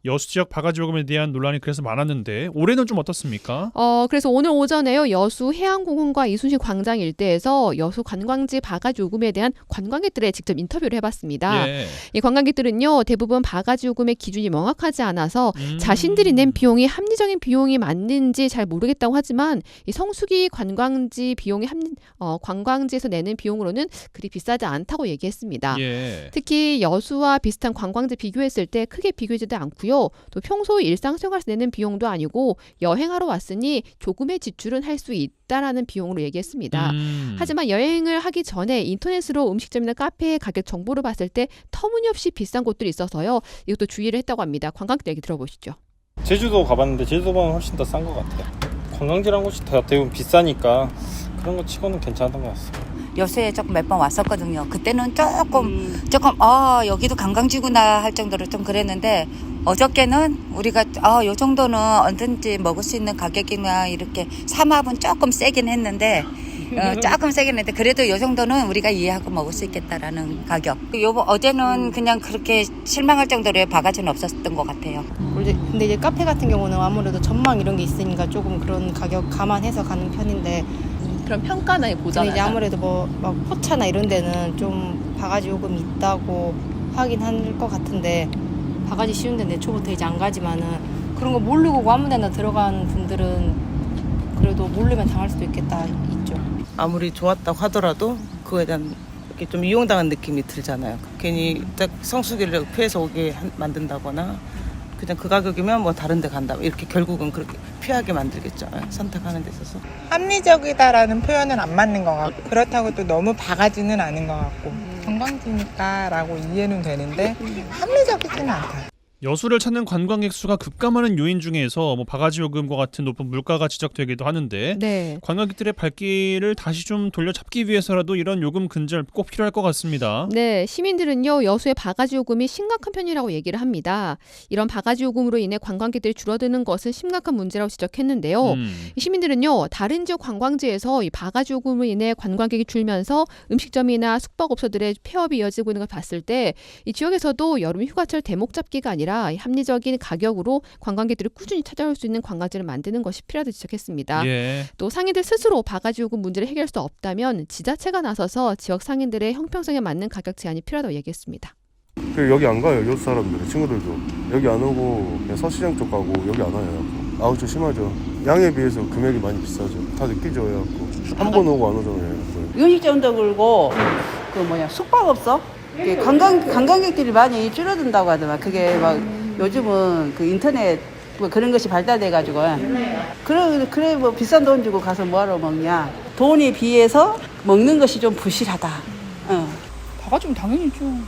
여수 지역 바가지 요금에 대한 논란이 그래서 많았는데 올해는 좀 어떻습니까? 그래서 오늘 오전에요, 여수 해양공원과 이순신 광장 일대에서 여수 관광지 바가지 요금에 대한 관광객들의 직접 인터뷰를 해봤습니다. 예. 이 관광객들은요, 대부분 바가지 요금의 기준이 명확하지 않아서 자신들이 낸 비용이 합리적인 비용이 맞는지 잘 모르겠다고 하지만 이 성수기 관광지 비용이 관광지에서 내는 비용으로는 그리 비싸지 않다고 얘기했습니다. 예. 특히 여수와 비슷한 관광지 비교했을 때 크게 비교하지도 않고요. 또 평소 일상생활에서 내는 비용도 아니고 여행하러 왔으니 조금의 지출은 할 수 있다라는 비용으로 얘기했습니다. 하지만 여행을 하기 전에 인터넷으로 음식점이나 카페 가격 정보를 봤을 때 터무니없이 비싼 곳들이 있어서요. 이것도 주의를 했다고 합니다. 관광객들 얘기 들어보시죠. 제주도 가봤는데 제주도보다 훨씬 더 싼 것 같아요. 관광지란 곳이 대부분 비싸니까 그런 거 치고는 괜찮은 것 같습니다. 여수에 조금 몇 번 왔었거든요. 그때는 조금 여기도 관광지구나 할 정도로 좀 그랬는데 어저께는 우리가 요 정도는 언제든지 먹을 수 있는 가격이나 이렇게 삼합은 조금 세긴 했는데 조금 세긴 했는데 그래도 요 정도는 우리가 이해하고 먹을 수 있겠다라는 가격. 어제는 그냥 그렇게 실망할 정도로의 바가지는 없었던 것 같아요. 근데 이제 카페 같은 경우는 아무래도 전망 이런 게 있으니까 조금 그런 가격 감안해서 가는 편인데 그런 평가나 보잖아요. 이제 아무래도 막 포차나 이런 데는 좀 바가지 요금이 있다고 하긴 할 것 같은데 바가지 씌운 데는 애초부터 이제 안 가지만은 그런 거 모르고 아무 데나 들어간 분들은 그래도 모르면 당할 수도 있겠다 있죠. 아무리 좋았다고 하더라도 그거에 대한 이렇게 좀 이용당한 느낌이 들잖아요. 괜히 딱 성수기를 피해서 오게 만든다거나 그냥 그 가격이면 뭐 다른 데 간다 이렇게 결국은 그렇게 피하게 만들겠죠. 선택하는 데 있어서 합리적이다라는 표현은 안 맞는 것 같고 그렇다고 또 너무 바가지는 않은 것 같고 관광지니까 라고 이해는 되는데 합리적이지는 않다. 여수를 찾는 관광객 수가 급감하는 요인 중에서 바가지 요금과 같은 높은 물가가 지적되기도 하는데 네. 관광객들의 발길을 다시 좀 돌려잡기 위해서라도 이런 요금 근절 꼭 필요할 것 같습니다. 네, 시민들은요 여수의 바가지 요금이 심각한 편이라고 얘기를 합니다. 이런 바가지 요금으로 인해 관광객들이 줄어드는 것은 심각한 문제라고 지적했는데요. 이 시민들은요 다른 지역 관광지에서 이 바가지 요금으로 인해 관광객이 줄면서 음식점이나 숙박업소들의 폐업이 이어지고 있는 걸 봤을 때 이 지역에서도 여름 휴가철 대목 잡기가 아니라 합리적인 가격으로 관광객들이 꾸준히 찾아올 수 있는 관광지를 만드는 것이 필요하다고 지적했습니다. 예. 또 상인들 스스로 바가지 요금 문제를 해결할 수 없다면 지자체가 나서서 지역 상인들의 형평성에 맞는 가격 제한이 필요하다고 얘기했습니다. 여기 안 가요. 여수 사람들 친구들도 여기 안 오고 그냥 서시장 쪽 가고 여기 안 와요. 아우 좀 심하죠. 양에 비해서 금액이 많이 비싸죠. 다 느끼죠. 한 번 오고 안 오잖아요. 음식점도 그러고 숙박업소 관광객들이 많이 줄어든다고 하더만. 그게 막 요즘은 그 인터넷 그런 것이 발달돼가지고 그래 뭐 비싼 돈 주고 가서 뭐하러 먹냐. 돈에 비해서 먹는 것이 좀 부실하다. 바가지는 당연히 좀.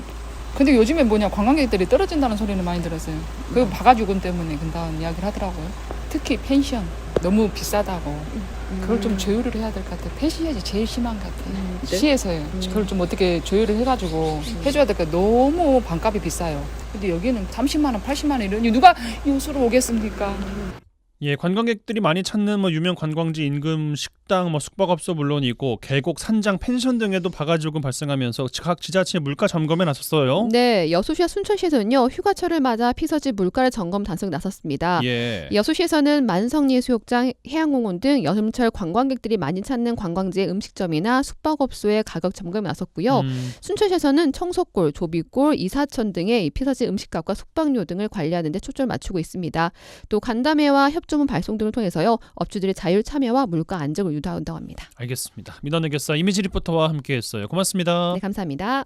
근데 요즘에 관광객들이 떨어진다는 소리는 많이 들었어요. 그 바가지 요금 때문에 그런 이야기를 하더라고요. 특히 펜션 너무 비싸다고. 그걸 좀 조율을 해야 될 것 같아요. 펜션이 제일 심한 것 같아요. 시에서요. 그걸 좀 어떻게 조율을 해가지고 해줘야 될 것 같아요. 너무 반값이 비싸요. 근데 여기는 30만 원, 80만 원 이러니 누가 여수로 오겠습니까? 예, 관광객들이 많이 찾는 유명 관광지 인근 식당, 숙박업소 물론이고 계곡, 산장, 펜션 등에도 바가지 요금 발생하면서 각 지자체 물가 점검에 나섰어요. 네, 여수시와 순천시에서는요 휴가철을 맞아 피서지 물가를 점검 단속에 나섰습니다. 예. 여수시에서는 만성리해수욕장, 해양공원 등 여름철 관광객들이 많이 찾는 관광지의 음식점이나 숙박업소의 가격 점검에 나섰고요. 순천시에서는 청석골, 조비골, 이사천 등의 피서지 음식값과 숙박료 등을 관리하는 데 초점을 맞추고 있습니다. 또 간담회와 협조문 발송 등을 통해서요 업주들의 자율 참여와 물가 안정을 유도한다고 합니다. 알겠습니다. 민원회계사 이미지 리포터와 함께했어요. 고맙습니다. 네, 감사합니다.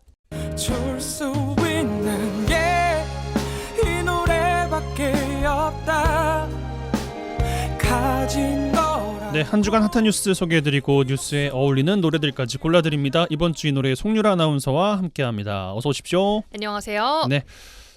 줄 수 있는 게 이 노래밖에 없다. 가진 거라. 네, 한 주간 핫한 뉴스 소개해드리고 뉴스에 어울리는 노래들까지 골라드립니다. 이번 주 이 노래 송유라 아나운서와 함께합니다. 어서 오십시오. 안녕하세요. 네,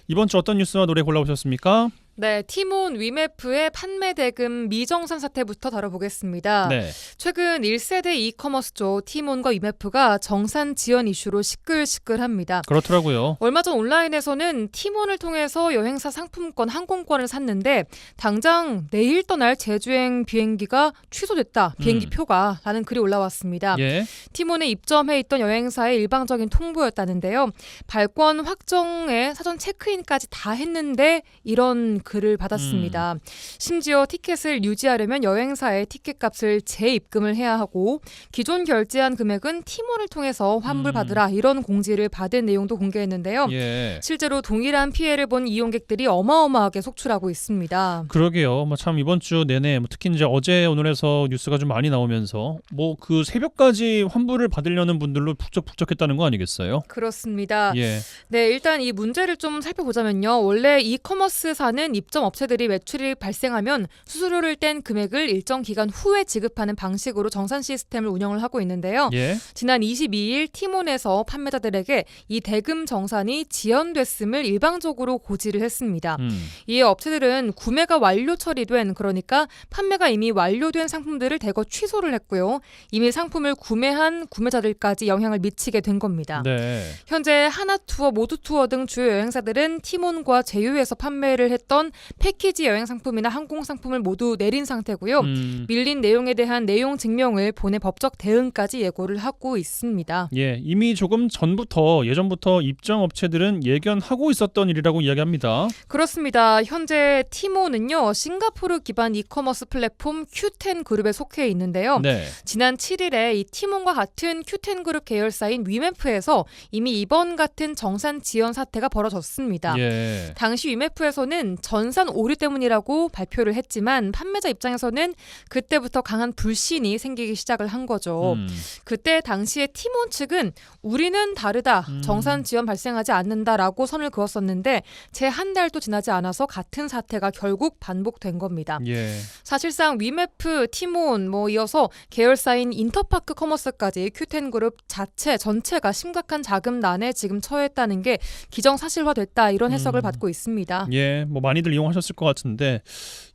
이번 주 어떤 뉴스와 노래 골라오셨습니까? 네, 티몬 위메프의 판매 대금 미정산 사태부터 다뤄보겠습니다. 네. 최근 1세대 이커머스죠. 티몬과 위메프가 정산 지연 이슈로 시끌시끌합니다. 그렇더라고요. 얼마 전 온라인에서는 티몬을 통해서 여행사 상품권 항공권을 샀는데 당장 내일 떠날 제주행 비행기가 취소됐다. 비행기 표가 라는 글이 올라왔습니다. 예. 티몬에 입점해 있던 여행사의 일방적인 통보였다는데요. 발권 확정에 사전 체크인까지 다 했는데 이런 글을 받았습니다. 심지어 티켓을 유지하려면 여행사에 티켓값을 재입금을 해야 하고 기존 결제한 금액은 티몬을 통해서 환불받으라 이런 공지를 받은 내용도 공개했는데요. 예. 실제로 동일한 피해를 본 이용객들이 어마어마하게 속출하고 있습니다. 그러게요. 참 이번 주 내내 특히 이제 어제 오늘에서 뉴스가 좀 많이 나오면서 그 새벽까지 환불을 받으려는 분들로 북적북적했다는 거 아니겠어요? 그렇습니다. 예. 네, 일단 이 문제를 좀 살펴보자면요. 원래 이커머스사는 입점 업체들이 매출이 발생하면 수수료를 뗀 금액을 일정 기간 후에 지급하는 방식으로 정산 시스템을 운영을 하고 있는데요. 예. 지난 22일 티몬에서 판매자들에게 이 대금 정산이 지연됐음을 일방적으로 고지를 했습니다. 이에 업체들은 구매가 완료 처리된, 그러니까 판매가 이미 완료된 상품들을 대거 취소를 했고요. 이미 상품을 구매한 구매자들까지 영향을 미치게 된 겁니다. 네. 현재 하나투어, 모두투어 등 주요 여행사들은 티몬과 제휴해서 판매를 했던 패키지 여행 상품이나 항공 상품을 모두 내린 상태고요. 밀린 내용에 대한 내용 증명을 보내 법적 대응까지 예고를 하고 있습니다. 예, 이미 조금 예전부터 입점 업체들은 예견하고 있었던 일이라고 이야기합니다. 그렇습니다. 현재 티모는요, 싱가포르 기반 이커머스 플랫폼 Q10 그룹에 속해 있는데요. 네. 지난 7일에 이 티몬과 같은 Q10 그룹 계열사인 위메프에서 이미 이번 같은 정산 지연 사태가 벌어졌습니다. 예. 당시 위메프에서는 전산 오류 때문이라고 발표를 했지만 판매자 입장에서는 그때부터 강한 불신이 생기기 시작을 한 거죠. 그때 당시에 티몬 측은 우리는 다르다, 정산 지연 발생하지 않는다라고 선을 그었었는데 채 한 달도 지나지 않아서 같은 사태가 결국 반복된 겁니다. 예. 사실상 위메프, 티몬 이어서 계열사인 인터파크 커머스까지 Q10 그룹 전체가 심각한 자금난에 지금 처했다는 게 기정사실화됐다, 이런 해석을 받고 있습니다. 예, 많이들 이용하셨을 것 같은데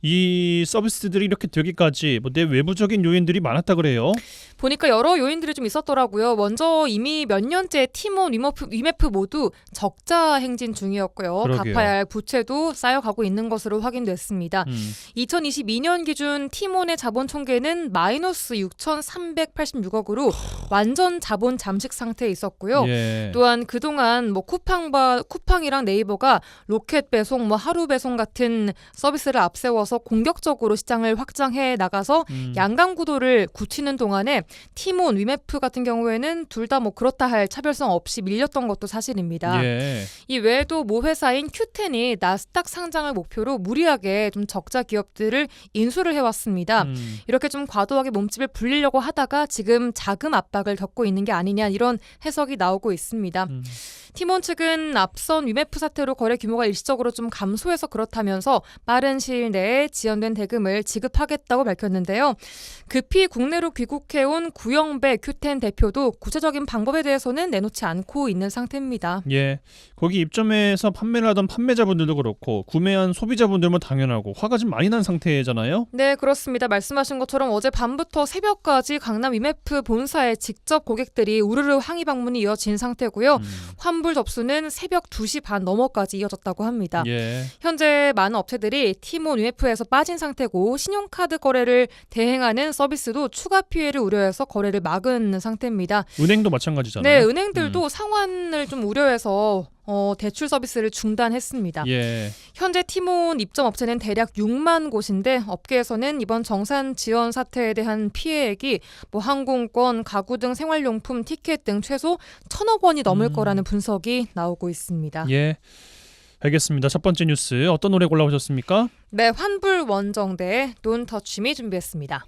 이 서비스들이 이렇게 되기까지 내 외부적인 요인들이 많았다 그래요. 보니까 여러 요인들이 좀 있었더라고요. 먼저 이미 몇 년째 티몬, 위메프 모두 적자 행진 중이었고요. 그러게요. 갚아야 할 부채도 쌓여가고 있는 것으로 확인됐습니다. 2022년 기준 티몬의 자본 총계는 마이너스 6,386억으로 완전 자본 잠식 상태에 있었고요. 예. 또한 그동안 쿠팡이랑 네이버가 로켓 배송, 하루 배송 같은 서비스를 앞세워서 공격적으로 시장을 확장해 나가서 양강 구도를 굳히는 동안에 티몬, 위메프 같은 경우에는 둘 다 그렇다 할 차별성 없이 밀렸던 것도 사실입니다. 예. 이 외에도 모 회사인 Q10이 나스닥 상장을 목표로 무리하게 좀 적자 기업들을 인수를 해왔습니다. 이렇게 좀 과도하게 몸집을 불리려고 하다가 지금 자금 압박을 겪고 있는 게 아니냐, 이런 해석이 나오고 있습니다. 티몬 측은 앞선 위메프 사태로 거래 규모가 일시적으로 좀 감소해서 그렇다면서 빠른 시일 내에 지연된 대금을 지급하겠다고 밝혔는데요. 급히 국내로 귀국해온 구영배 Q10 대표도 구체적인 방법에 대해서는 내놓지 않고 있는 상태입니다. 예, 거기 입점해서 판매를 하던 판매자분들도 그렇고 구매한 소비자분들은 당연하고 화가 좀 많이 난 상태잖아요. 네, 그렇습니다. 말씀하신 것처럼 어제 밤부터 새벽까지 강남 위메프 본사에 직접 고객들이 우르르 항의 방문이 이어진 상태고요. 환불 접수는 새벽 2시 반 넘어까지 이어졌다고 합니다. 예. 현재 많은 업체들이 티몬, 위메프에서 빠진 상태고 신용카드 거래를 대행하는 서비스도 추가 피해를 우려해서 거래를 막은 상태입니다. 은행도 마찬가지잖아요. 네, 은행들도 상환을 좀 우려해서 대출 서비스를 중단했습니다. 예. 현재 티몬 입점 업체는 대략 6만 곳인데 업계에서는 이번 정산 지연 사태에 대한 피해액이 항공권, 가구 등 생활용품, 티켓 등 최소 1,000억 원이 넘을 거라는 분석이 나오고 있습니다. 예. 알겠습니다. 첫 번째 뉴스 어떤 노래 골라오셨습니까? 네, 환불 원정대의 Don't Touch Me 준비했습니다.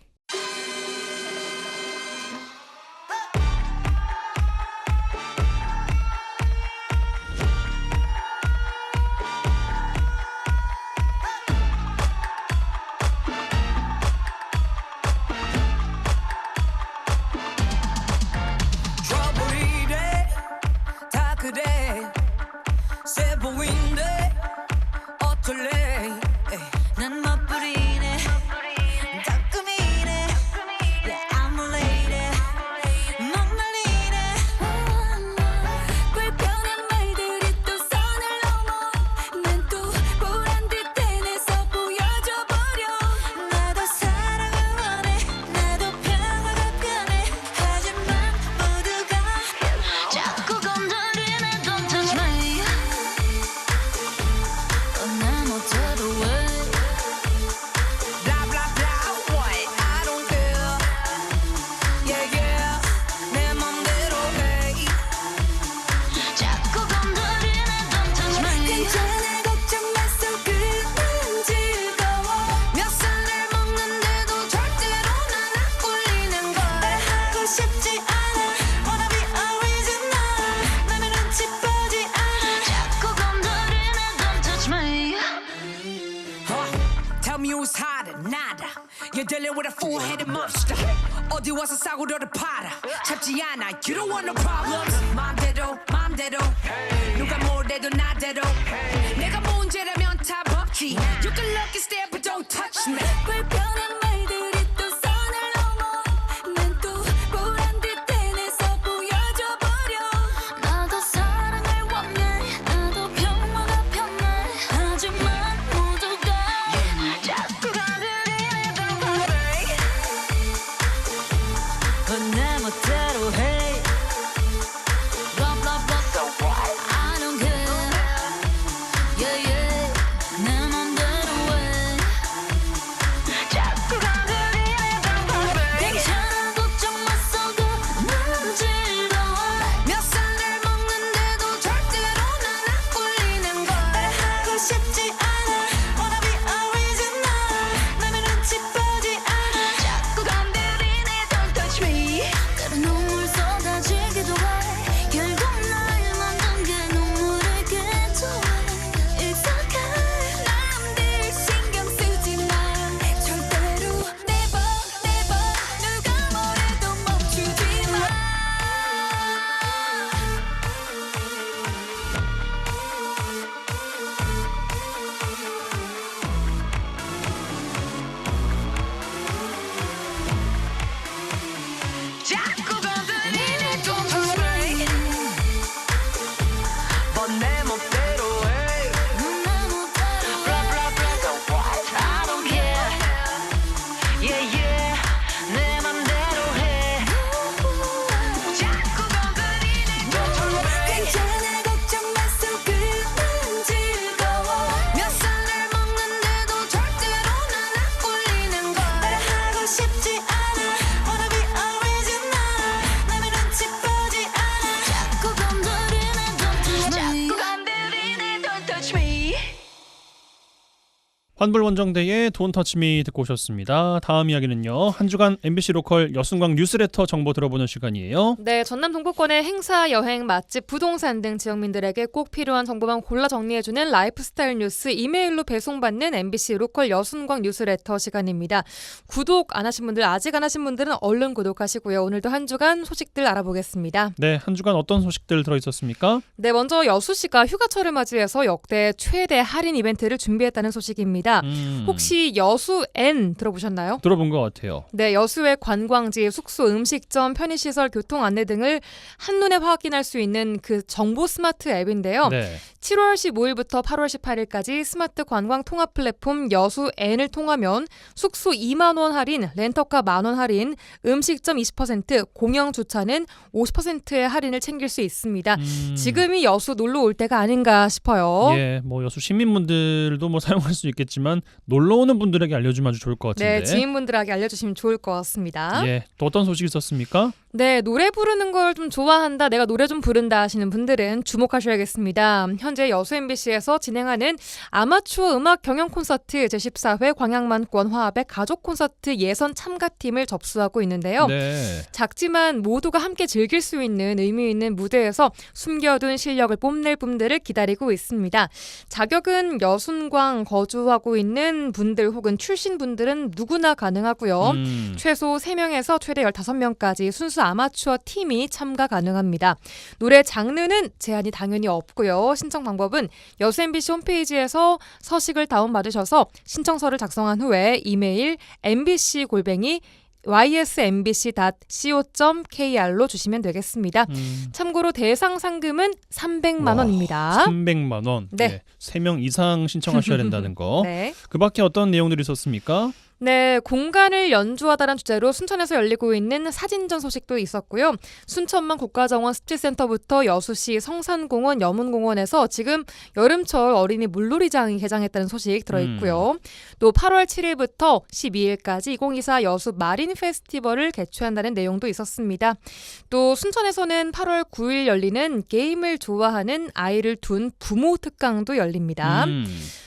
난 멋부리네 따끔이네 who's hotter? Nada. You're dealing with a fool-headed monster. 어디 와서 싸구려를 팔아? 잡지 않아. You don't want no problems. 맘대로 맘대로. 누가 뭐래도 나대로. 내가 문제라면 답 없지. You can look and stare but don't touch me. 불편한 말들이 또 선을 넘어. 난 또 보란 듯 해내서 보여줘 버려. 나도 사랑을 원해. 나도 평화가 편해. 하지만 모두가 자꾸 가들이는 건 내 멋대로 해. Blah blah blah. I don't care. Yeah yeah. 내 맘대로 해. 자꾸 가들이는 건 괜찮아 걱정 마 썩어. 난 즐거워. 몇 살을 먹는데도 절대로 난 안 꿀리는 걸. 하고 싶지 않아. Wanna be original. 남의 눈치 보지 않아. 자꾸 건드리네 don't touch me. 때론 눈물 쏟아지기도 해. 결국 날 만든 게 눈물을 개조해. 익숙한 남들 신경 쓰지 마. 절대로 never never 누가 뭐래도 멈추지 마. 자꾸 건드리네 don't touch me. 내 맘대로 해. Blah blah blah. I don't care. Yeah yeah. 내 맘대로 해. 자꾸 건드리네 don't touch me. 괜찮아 걱정 마 속은 즐거워. 몇 살을 먹는데도 절대로 난 안 꿀리는 걸. 하고 싶지 않아. Wanna be original. 남의 눈치 보지 않아. 자꾸 건드리네 don't touch me. 자꾸 건드리네 don't touch me. 환불원정대의 Don't Touch Me 듣고 오셨습니다. 다음 이야기는요. 한 주간 MBC 로컬 여순광 뉴스레터 정보 들어보는 시간이에요. 네, 전남 동부권의 행사, 여행, 맛집, 부동산 등 지역민들에게 꼭 필요한 정보만 골라 정리해주는 라이프스타일 뉴스 이메일로 배송받는 MBC 로컬 여순광 뉴스레터 시간입니다. 구독 안 하신 분들, 아직 안 하신 분들은 얼른 구독하시고요. 오늘도 한 주간 소식들 알아보겠습니다. 네, 한 주간 어떤 소식들 들어있었습니까? 네, 먼저 여수시가 휴가철을 맞이해서 역대 최대 할인 이벤트를 준비했다는 소식입니다. 혹시 여수N 들어보셨나요? 들어본 것 같아요. 네, 여수의 관광지, 숙소, 음식점, 편의시설, 교통 안내 등을 한눈에 확인할 수 있는 그 정보 스마트 앱인데요. 네. 7월 15일부터 8월 18일까지 스마트 관광 통합 플랫폼 여수N을 통하면 숙소 2만 원 할인, 렌터카 1만 원 할인, 음식점 20%, 공영 주차는 50%의 할인을 챙길 수 있습니다. 지금이 여수 놀러 올 때가 아닌가 싶어요. 예, 뭐 여수 시민분들도 뭐 사용할 수 있겠지만 놀러 오는 분들에게 알려주면 아주 좋을 것 같은데. 네, 지인분들에게 알려주시면 좋을 것 같습니다. 예, 또 어떤 소식이 있었습니까? 네, 노래 부르는 걸 좀 좋아한다, 내가 노래 좀 부른다 하시는 분들은 주목하셔야겠습니다. 현재 여수 MBC에서 진행하는 아마추어 음악 경연 콘서트 제14회 광양만권 화합의 가족 콘서트 예선 참가팀을 접수하고 있는데요. 네. 작지만 모두가 함께 즐길 수 있는 의미 있는 무대에서 숨겨둔 실력을 뽐낼 분들을 기다리고 있습니다. 자격은 여순광 거주하고 있는 분들 혹은 출신 분들은 누구나 가능하고요. 최소 3명에서 최대 15명까지 순수 아마추어 팀이 참가 가능합니다. 노래 장르는 제한이 당연히 없고요. 신청 방법은 여수 MBC 홈페이지에서 서식을 다운받으셔서 신청서를 작성한 후에 이메일 mbc@ysmbc.co.kr로 주시면 되겠습니다. 참고로 대상 상금은 300만 원입니다. 300만 원. 네. 3명 이상 신청하셔야 된다는 거. 네. 그 밖에 어떤 내용들이 있었습니까? 네, 공간을 연주하다는 주제로 순천에서 열리고 있는 사진전 소식도 있었고요. 순천만 국가정원 습지센터부터 여수시 성산공원, 여문공원에서 지금 여름철 어린이 물놀이장이 개장했다는 소식 들어있고요. 또 8월 7일부터 12일까지 2024 여수 마린 페스티벌을 개최한다는 내용도 있었습니다. 또 순천에서는 8월 9일 열리는 게임을 좋아하는 아이를 둔 부모 특강도 열립니다.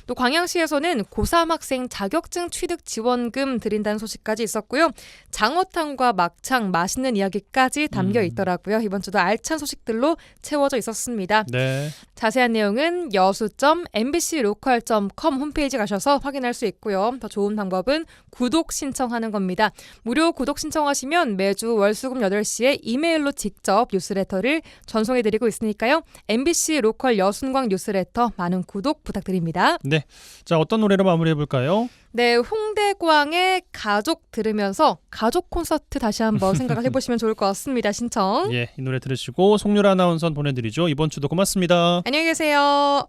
또 광양시에서는 고3 학생 자격증 취득 지원금 드린다는 소식까지 있었고요. 장어탕과 막창, 맛있는 이야기까지 담겨 있더라고요. 이번 주도 알찬 소식들로 채워져 있었습니다. 네. 자세한 내용은 여수.mbclocal.com 홈페이지 가셔서 확인할 수 있고요. 더 좋은 방법은 구독 신청하는 겁니다. 무료 구독 신청하시면 매주 월수금 8시에 이메일로 직접 뉴스레터를 전송해드리고 있으니까요. MBC 로컬 여순광 뉴스레터 많은 구독 부탁드립니다. 네. 자, 어떤 노래로 마무리해볼까요? 네, 홍대광의 가족 들으면서 가족 콘서트 다시 한번 생각을 해보시면 좋을 것 같습니다. 신청. 예, 이 노래 들으시고 송유라 아나운서 보내드리죠. 이번 주도 고맙습니다. 안녕히 계세요.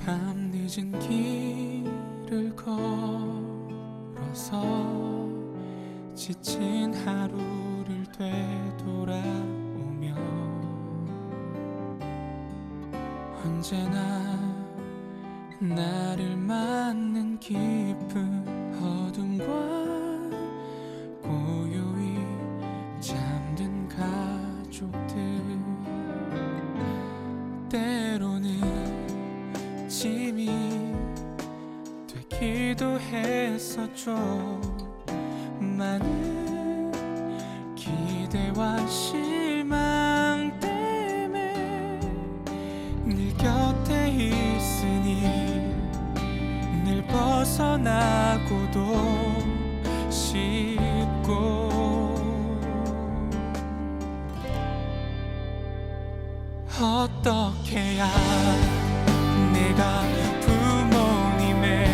밤늦은 길을 걸어서 지친 하루를 되돌아오며 언제나 나를 맞는 깊은 어둠과 고요히 잠든 가족들 때로는 짐이 되기도 했었죠. 많은 기대와 실망 때문에 늘 곁에 있으니 늘 벗어나고도 싶고 어떻게 해야 내가 부모님의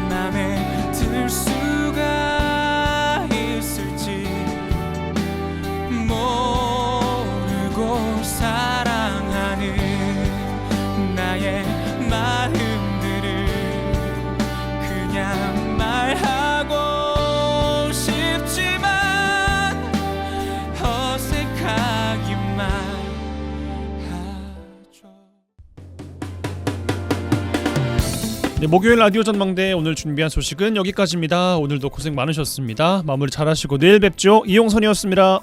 맘에 들 수가 있을지 모르고 사랑하는 나의 마음들을 그냥 말하고 싶지만 어색하기만 네, 목요일 라디오 전망대 오늘 준비한 소식은 여기까지입니다. 오늘도 고생 많으셨습니다. 마무리 잘하시고 내일 뵙죠. 이용선이었습니다.